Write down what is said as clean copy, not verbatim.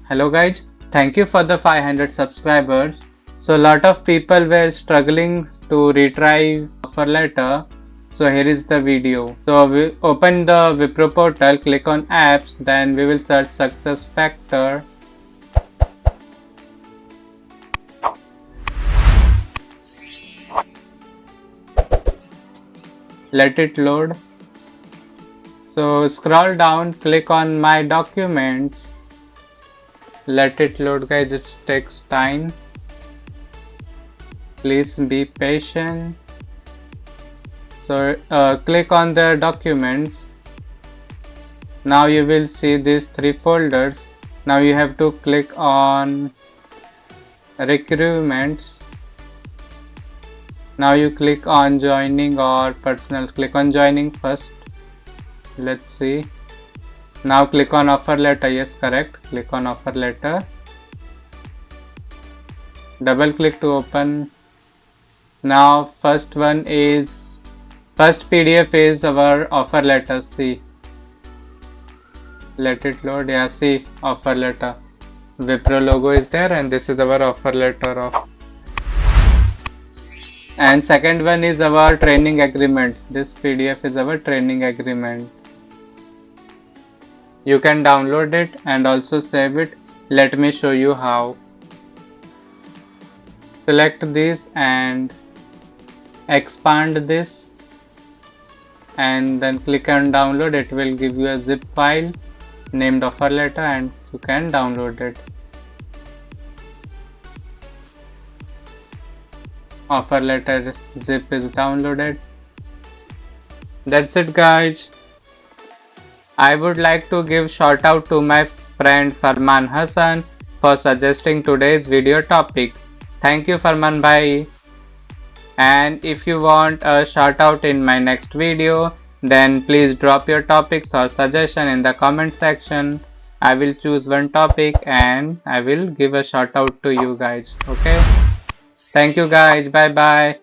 Hello guys, thank you for the 500 subscribers. So a lot of people were struggling to retry offer letter. So here is the video. So we open the Wipro portal, click on apps, then we will search success factor. Let it load. So scroll down, click on my documents. Let it load guys, it takes time. Please be patient. So click on the documents. Now you will see these three folders. Now you have to click on Recruitments. Now you click on joining or personal. Click on joining first. Let's see. Now click on offer letter. Yes, correct. Click on offer letter. Double click to open. Now first PDF is our offer letter. See. Let it load. Yeah, see, offer letter. Wipro logo is there and this is our offer letter of. And second one is our training agreement. This PDF is our training agreement. You can download it and also save it. Let me show you how. Select this and expand this and then click on download. It will give you a zip file named offer letter and you can download it. Offer letter zip is downloaded. That's it guys. I would like to give shout out to my friend Farman Hassan for suggesting today's video topic. Thank you Farman bhai. And if you want a shout out in my next video, then please drop your topics or suggestion in the comment section. I will choose one topic and I will give a shout out to you guys. Okay. Thank you guys. Bye bye.